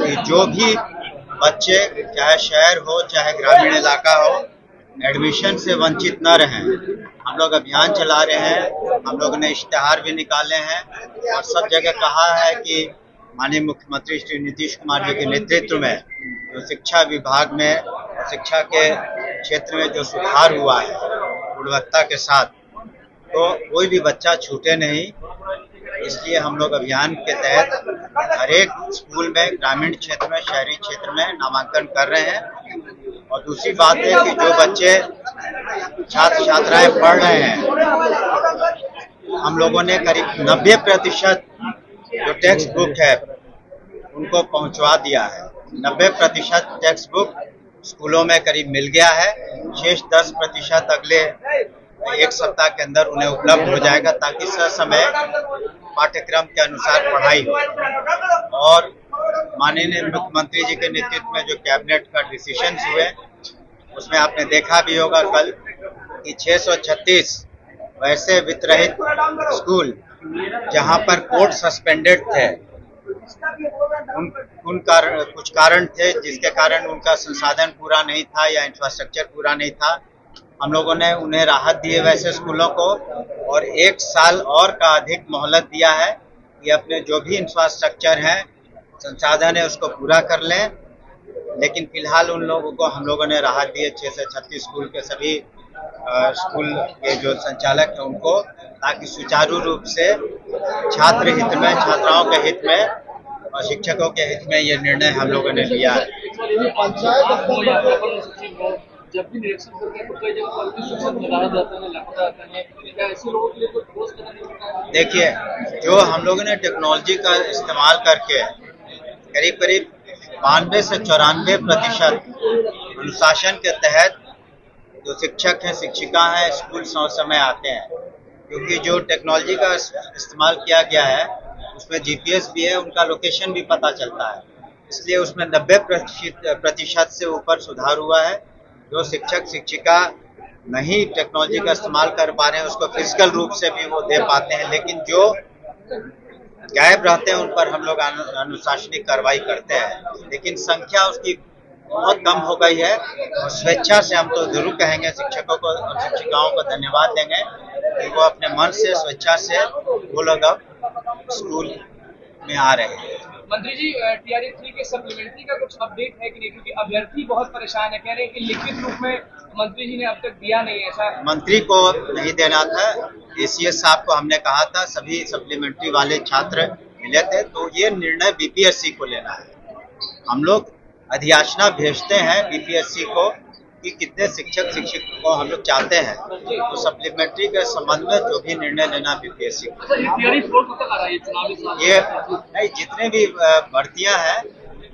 कि जो भी बच्चे चाहे शहर हो चाहे ग्रामीण इलाका हो एडमिशन से वंचित न रहें। हम लोग अभियान चला रहे हैं, हम लोगों ने इश्तिहार भी निकाले हैं और सब जगह कहा है कि माननीय मुख्यमंत्री श्री नीतीश कुमार जी के नेतृत्व में जो शिक्षा विभाग में और शिक्षा के क्षेत्र में जो सुधार हुआ है गुणवत्ता के साथ, तो कोई भी बच्चा छूटे नहीं। इसलिए हम लोग अभियान के तहत हर एक स्कूल में ग्रामीण क्षेत्र में शहरी क्षेत्र में नामांकन कर रहे हैं। और दूसरी बात है कि जो बच्चे छात्र छात्राएं पढ़ रहे हैं, हम लोगों ने करीब 90% जो टेक्स्ट बुक है उनको पहुंचवा दिया है। 90% टेक्स्ट बुक स्कूलों में करीब मिल गया है। शेष 10% अगले एक सप्ताह के अंदर उन्हें उपलब्ध हो जाएगा ताकि ससमय पाठ्यक्रम के अनुसार पढ़ाई हो। और माननीय मुख्यमंत्री जी के नेतृत्व में जो कैबिनेट का डिसीजन हुए उसमें आपने देखा भी होगा कल कि 636 वैसे वित्तरहित स्कूल जहां पर कोर्ट सस्पेंडेड थे, कुछ कारण थे जिसके कारण उनका संसाधन पूरा नहीं था या इंफ्रास्ट्रक्चर पूरा नहीं था। हम लोगों ने उन्हें राहत दी है वैसे स्कूलों को और 1 साल और का अधिक मोहलत दिया है कि अपने जो भी इंफ्रास्ट्रक्चर है संसाधन है उसको पूरा कर लें। लेकिन फिलहाल उन लोगों को हम लोगों ने राहत दी है 636 स्कूल के सभी स्कूल के जो संचालक हैं उनको, ताकि सुचारू रूप से छात्र हित में, छात्राओं के हित में और शिक्षकों के हित में ये निर्णय हम लोगों ने लिया है। जब भी निरीक्षण करते हैं तो कई जगह पर शिक्षक लगाया जाता है, लापता जाता है, क्या ऐसे लोगों के लिए कोई ठोस कदम नहीं उठाया? देखिए, जो हम लोगों ने टेक्नोलॉजी का इस्तेमाल करके करीब 92 से 94% अनुशासन के तहत जो शिक्षक हैं, शिक्षिका हैं, स्कूल समय आते हैं। क्योंकि जो टेक्नोलॉजी का इस्तेमाल किया गया है उसमें जीपीएस भी है, उनका लोकेशन भी पता चलता है, इसलिए उसमें 90% से ऊपर सुधार हुआ है। जो शिक्षक शिक्षिका नहीं टेक्नोलॉजी का इस्तेमाल कर पा रहे हैं उसको फिजिकल रूप से भी वो दे पाते हैं, लेकिन जो गायब रहते हैं उन पर हम लोग अनुशासनिक कार्रवाई करते हैं। लेकिन संख्या उसकी बहुत कम हो गई है और स्वेच्छा से हम तो जरूर कहेंगे शिक्षकों को और शिक्षिकाओं को धन्यवाद देंगे कि वो अपने मन से स्वेच्छा से वो लोग अब स्कूल में आ रहे हैं। मंत्री जी, टीआरई 3 के सप्लीमेंट्री का कुछ अपडेट है कि नहीं? क्योंकि अभ्यर्थी बहुत परेशान है, कह रहे हैं कि लिखित रूप में मंत्री जी ने अब तक दिया नहीं है। ऐसा मंत्री को नहीं देना था, एसीएस साहब को हमने कहा था, सभी सप्लीमेंट्री वाले छात्र मिले थे, तो ये निर्णय बीपीएससी को लेना है। हम लोग अधियाचना भेजते हैं बीपीएससी को कि कितने शिक्षक शिक्षक को हम लोग चाहते हैं, तो सप्लीमेंट्री के संबंध में जो भी निर्णय लेना बीपीएससी को। ये नहीं, जितने भी भर्तियां हैं,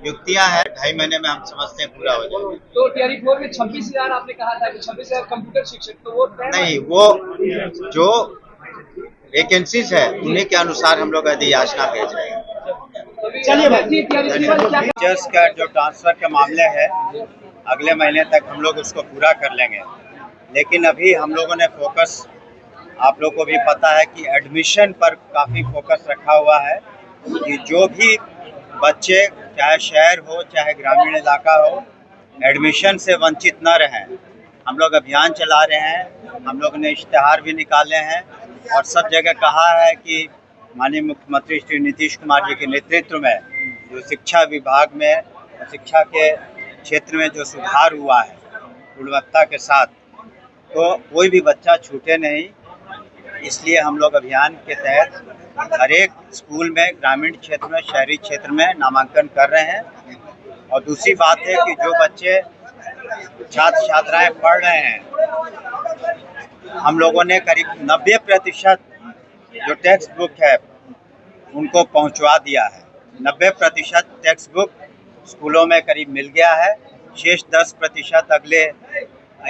नियुक्तियां हैं, 2.5 महीने में हम समझते हैं पूरा हो जाएगा। तो टीआरई 4 में 26,000 आपने कहा था कि 26,000 कंप्यूटर शिक्षक, तो वो नहीं, वो जो वैकेंसीज है उन्हीं के अनुसार हम लोग अधियाचना भेज रहे हैं। टीचर्स का जो ट्रांसफर के मामले है अगले महीने तक हम लोग उसको पूरा कर लेंगे, लेकिन अभी हम लोगों ने फोकस, आप लोगों को भी पता है कि एडमिशन पर काफ़ी फोकस रखा हुआ है कि जो भी बच्चे चाहे शहर हो चाहे ग्रामीण इलाका हो एडमिशन से वंचित न रहें। हम लोग अभियान चला रहे हैं, हम लोग ने इश्तिहार भी निकाले हैं और सब जगह कहा है कि माननीय मुख्यमंत्री श्री नीतीश कुमार जी के नेतृत्व में जो शिक्षा विभाग में और शिक्षा के क्षेत्र में जो सुधार हुआ है गुणवत्ता के साथ, तो कोई भी बच्चा छूटे नहीं। इसलिए हम लोग अभियान के तहत हर एक स्कूल में ग्रामीण क्षेत्र में शहरी क्षेत्र में नामांकन कर रहे हैं। और दूसरी बात है कि जो बच्चे छात्र छात्राएं पढ़ रहे हैं, हम लोगों ने करीब 90% जो टेक्स्ट बुक है उनको पहुंचवा दिया है। 90% टेक्स्ट बुक स्कूलों में करीब मिल गया है। शेष 10% अगले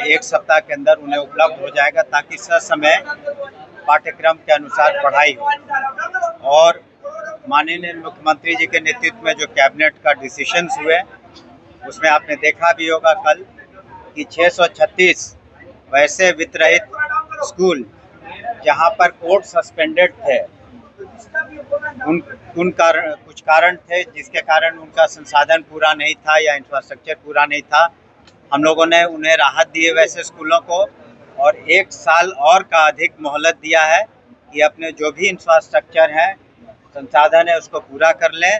एक सप्ताह के अंदर उन्हें उपलब्ध हो जाएगा ताकि ससमय पाठ्यक्रम के अनुसार पढ़ाई हो। और माननीय मुख्यमंत्री जी के नेतृत्व में जो कैबिनेट का डिसीजन हुए उसमें आपने देखा भी होगा कल कि 636 वैसे वित्तरहित स्कूल जहां पर कोर्ट सस्पेंडेड थे, कुछ कारण थे जिसके कारण उनका संसाधन पूरा नहीं था या इंफ्रास्ट्रक्चर पूरा नहीं था। हम लोगों ने उन्हें राहत दी है वैसे स्कूलों को, और 1 साल और का अधिक मोहलत दिया है कि अपने जो भी इंफ्रास्ट्रक्चर है, संसाधन है, उसको पूरा कर लें।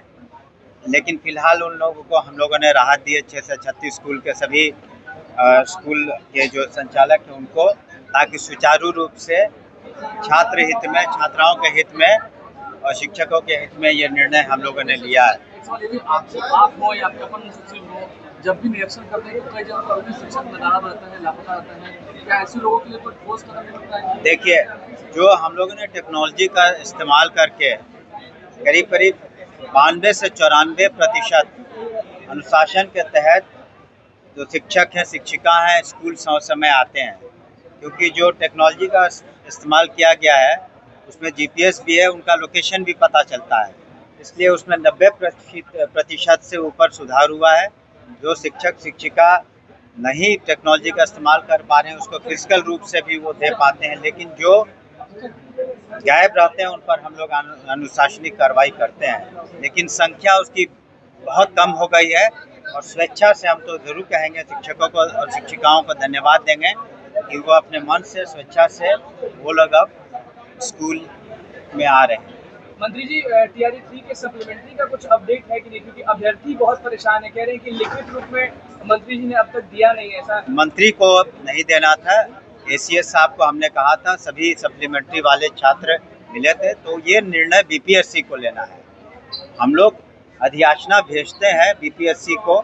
लेकिन फिलहाल उन लोगों को हम लोगों ने राहत दी है 6 से 36 स्कूल के सभी स्कूल के जो संचालक हैं उनको, ताकि सुचारू रूप से छात्र हित में, छात्राओं के हित में और शिक्षकों के हित में ये निर्णय हम लोगों ने लिया है। यदि आप हो या आपके अपन सचिव हो, जब भी निरीक्षण करते हैं तो कई जगह पर भी शिक्षक नदारद रहता है, लापता रहता है, क्या ऐसे लोगों के लिए कोई ठोस कदम नहीं उठाया है? देखिए, जो हम लोगों ने टेक्नोलॉजी का इस्तेमाल करके करीब करीब 92 से 94% अनुशासन के तहत जो शिक्षक हैं, शिक्षिका हैं, स्कूल समय आते हैं, क्योंकि जो टेक्नोलॉजी का इस्तेमाल किया गया है उसमें GPS भी है, उनका लोकेशन भी पता चलता है, इसलिए उसमें 90% से ऊपर सुधार हुआ है। जो शिक्षक शिक्षिका नहीं टेक्नोलॉजी का इस्तेमाल कर पा रहे हैं उसको फिजिकल रूप से भी वो दे पाते हैं, लेकिन जो गायब रहते हैं उन पर हम लोग अनुशासनिक कार्रवाई करते हैं, लेकिन संख्या उसकी बहुत कम हो गई है। और स्वेच्छा से हम तो जरूर कहेंगे शिक्षकों को और शिक्षिकाओं को धन्यवाद देंगे कि वो अपने मन से, स्वेच्छा से वो लोग अब स्कूल में आ रहे हैं। मंत्री जी, TRE 3 के सप्लीमेंट्री का कुछ अपडेट है कि नहीं, क्योंकि अभ्यर्थी बहुत परेशान है, कह रहे हैं कि लिखित रूप में मंत्री जी ने अब तक दिया नहीं है। ऐसा मंत्री को नहीं देना था, ACS साहब को हमने कहा था, सभी सप्लीमेंट्री वाले छात्र मिले थे, तो ये निर्णय BPSC को लेना है। हम लोग अधियाचना भेजते हैं BPSC को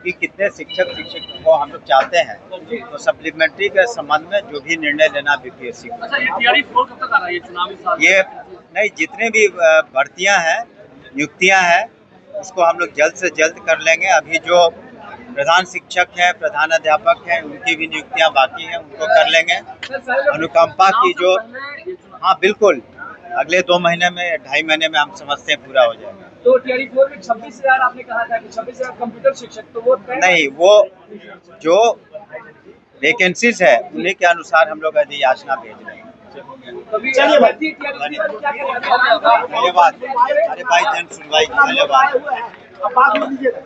कि कितने शिक्षक शिक्षक को हम लोग चाहते हैं, तो सप्लीमेंट्री के संबंध में जो भी निर्णय लेना BPSC को। अच्छा, ये TRE 4 कब तक आ रहा है? ये चुनावी साल ये नहीं, जितने भी भर्तियां हैं, नियुक्तियां हैं, उसको हम लोग जल्द से जल्द कर लेंगे। अभी जो प्रधान शिक्षक हैं, प्रधान अध्यापक हैं, उनकी भी नियुक्तियां बाकी हैं, उनको कर लेंगे। अनुकंपा की जो, हाँ बिल्कुल, अगले 2 महीने में, 2.5 महीने में हम समझते हैं पूरा हो जाएगा। तो TRE 4 में 26,000 आपने कहा था कि 26,000 कंप्यूटर शिक्षक, तो वो नहीं, वो जो वैकेंसीज है उन्हीं के अनुसार हम लोग अधियाचना भेज रहे हैं। धन्यवाद। अरे भाई, जन सुनवाई, धन्यवाद।